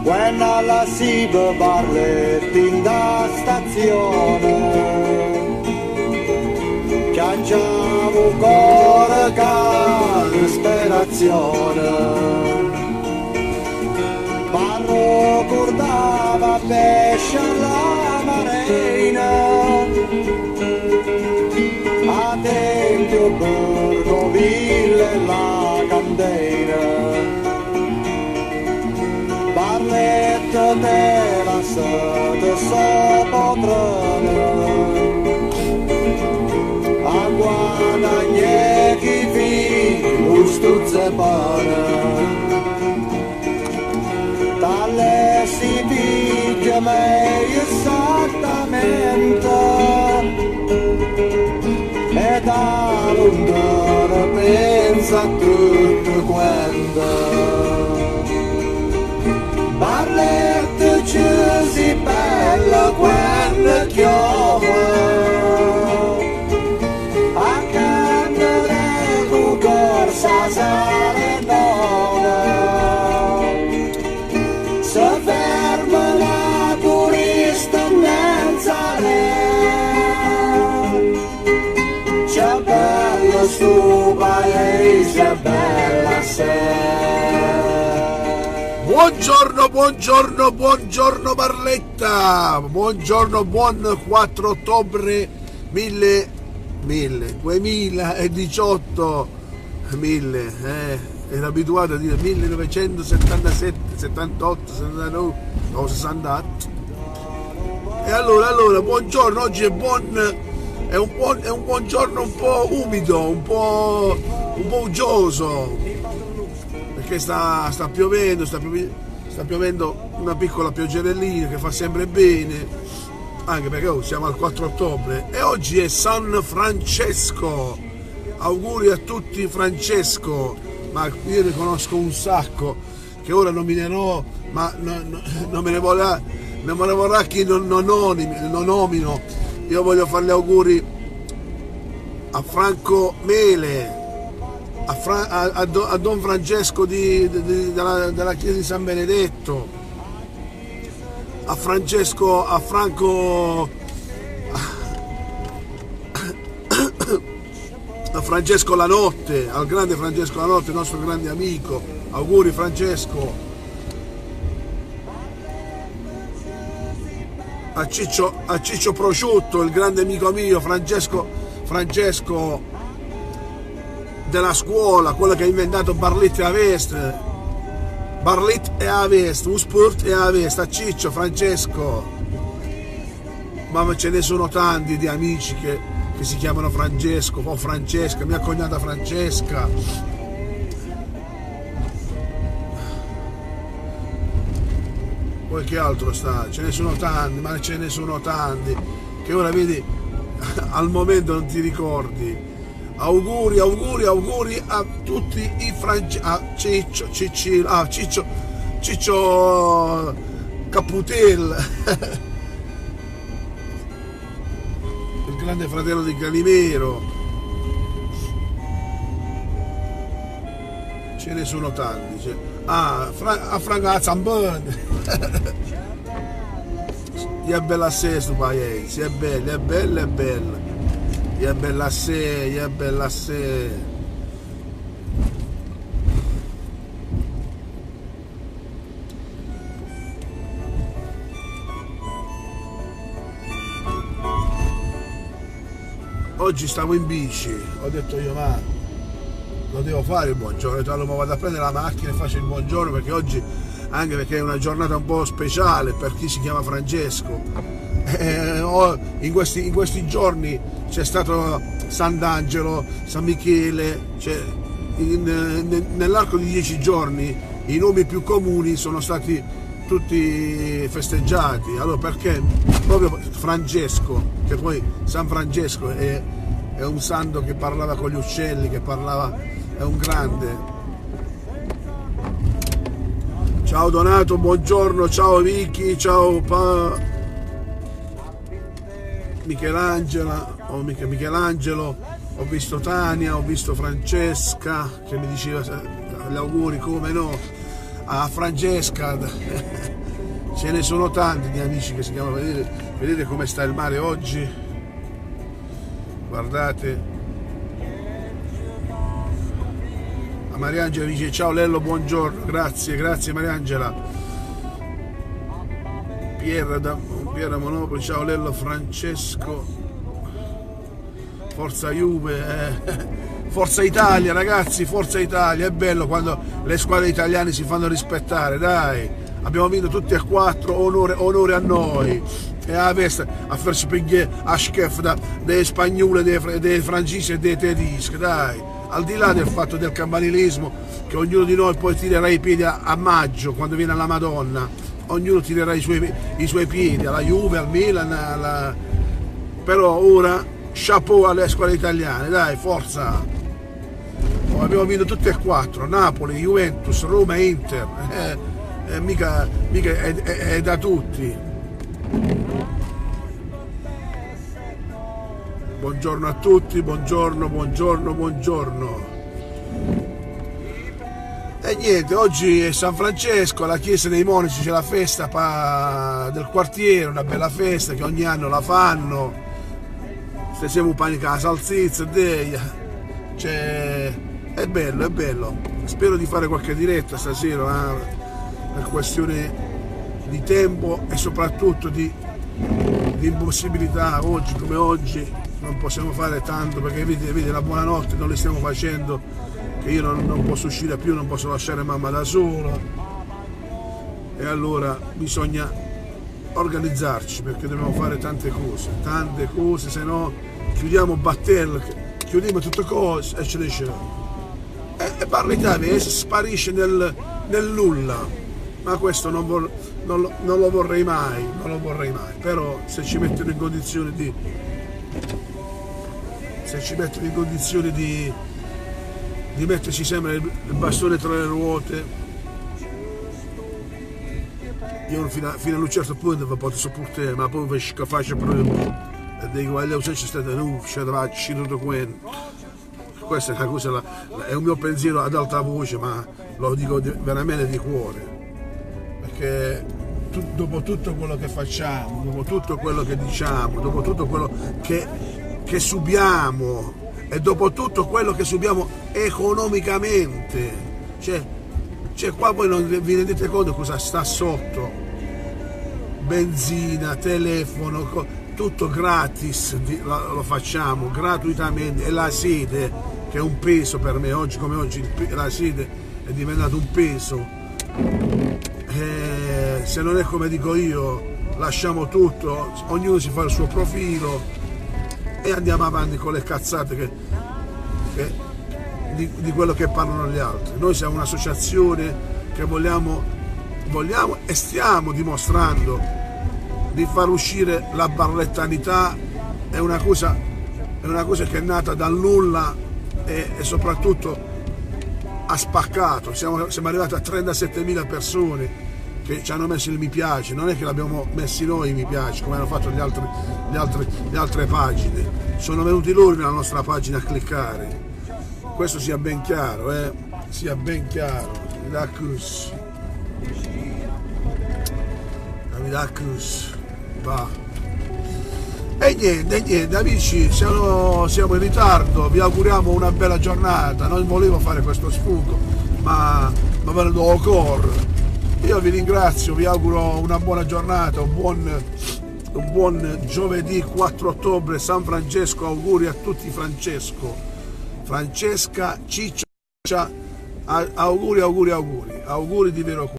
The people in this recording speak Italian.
quando alla Siba Barletti da stazione, piangiamo cuore che disperazione, parlo cordava pesce alla marina, a tempio per noville la candela. Barletta della sete sopotrana, a guadagnare chi vi ustuzze pane, dalle si picchia meglio esattamente, e da lontano pensa a tutto quanto. Barletta ci si bella quando chiama, accanto del corsa sale nova, se ferma la turista in mezz'are, c'è bella sto paese, bella sera. Buongiorno, buongiorno, buongiorno Barletta, buongiorno, buon 4 ottobre 2018, ero abituato a dire 1977, 78, 79, o 68. E allora, buongiorno, oggi è un buongiorno un po' umido, un po' uggioso, perché sta piovendo una piccola pioggerellina che fa sempre bene, anche perché siamo al 4 ottobre e oggi è San Francesco. Auguri a tutti Francesco, ma io ne conosco un sacco che ora nominerò, ma non me ne vorrà chi non nomino. Io voglio fare gli auguri a Franco Mele, a Don Francesco della chiesa di San Benedetto, a Francesco Lanotte, al grande Francesco Lanotte, il nostro grande amico. Auguri Francesco. A Ciccio Prosciutto, il grande amico mio, Francesco della scuola, quello che ha inventato Barletta e Avest, Uspurt e Avest, a Ciccio, Francesco. Ma ce ne sono tanti di amici che si chiamano Francesco o Francesca, mia cognata Francesca. Poi che altro sta? Ce ne sono tanti, ma ce ne sono tanti che ora vedi al momento non ti ricordi. Auguri a tutti i francesi, a Ciccio Caputel, il grande fratello di Calimero. Ce ne sono tanti. A Franco Zamboni. È bella sé sto paese, è bella. È bella sé. Oggi stavo in bici, ho detto io ma lo devo fare il buongiorno, ho detto allora vado a prendere la macchina e faccio il buongiorno, perché oggi, anche perché è una giornata un po' speciale per chi si chiama Francesco. In questi giorni c'è stato Sant'Angelo, San Michele, nell'arco di 10 giorni i nomi più comuni sono stati tutti festeggiati. Allora perché proprio Francesco, che poi San Francesco è un santo che parlava con gli uccelli, è un grande. Ciao Donato, buongiorno, ciao Vicky, ciao Michelangelo, ho visto Tania, ho visto Francesca che mi diceva gli auguri, come no. a Francesca, ce ne sono tanti di amici che si chiamano. Vedete come sta il mare oggi, guardate. A Mariangela dice ciao Lello, buongiorno, grazie Mariangela. Piera Monopoli, ciao Lello, Francesco, forza Juve, Forza Italia ragazzi, Forza Italia, è bello quando le squadre italiane si fanno rispettare, dai, abbiamo vinto tutti e quattro, onore a noi, e a veste a farci pigliare a schifo dei spagnoli, dei francesi e dei tedeschi, dai, al di là del fatto del campanilismo, che ognuno di noi poi tirerà i piedi a maggio quando viene la Madonna, ognuno tirerà i suoi piedi, alla Juve, al Milan, però ora chapeau alle squadre italiane, dai, forza. Abbiamo vinto tutte e quattro, Napoli, Juventus, Roma e Inter, mica è da tutti. Buongiorno a tutti, buongiorno. E niente, oggi è San Francesco, alla chiesa dei Monaci c'è la festa del quartiere, una bella festa che ogni anno la fanno. Se siamo un panica la salsiccia, è bello. Spero di fare qualche diretta stasera, per questione di tempo e soprattutto di impossibilità. Oggi come oggi non possiamo fare tanto, perché vedi la buonanotte non le stiamo facendo, che io non posso uscire più, non posso lasciare mamma da sola, e allora bisogna organizzarci, perché dobbiamo fare tante cose, se no chiudiamo Battel, chiudiamo tutte cose e ce le c'è. E parla sparisce nel nulla, ma questo non lo vorrei mai, però se ci mettono in condizione di metterci sempre il bastone tra le ruote, io fino a un certo punto vi posso sopportare, ma poi vi faccio proprio e dico, voglio c'è stato tutto quello. Questa è una cosa, è un mio pensiero ad alta voce, ma lo dico veramente di cuore, perché dopo tutto quello che facciamo, dopo tutto quello che diciamo, dopo tutto quello che subiamo, e dopo tutto quello che subiamo economicamente, cioè qua voi non vi rendete conto cosa sta sotto, benzina, telefono, tutto gratis, lo facciamo gratuitamente, e la sede, che è un peso per me, oggi come oggi la sede è diventato un peso, se non è come dico io, lasciamo tutto, ognuno si fa il suo profilo e andiamo avanti con le cazzate di quello che parlano gli altri. Noi siamo un'associazione che vogliamo e stiamo dimostrando di far uscire la barlettanità, è una cosa che è nata dal nulla e soprattutto ha spaccato. Siamo arrivati a 37.000 persone che ci hanno messo il mi piace, non è che l'abbiamo messi noi i mi piace come hanno fatto le altre pagine, sono venuti loro nella nostra pagina a cliccare, questo sia ben chiaro, sia ben chiaro. Va. E niente amici, siamo in ritardo, vi auguriamo una bella giornata, non volevo fare questo sfogo, ma ve ne do cuore. Io vi ringrazio, vi auguro una buona giornata, un buon giovedì 4 ottobre, San Francesco, auguri a tutti Francesca, Ciccia, auguri di vero cuore.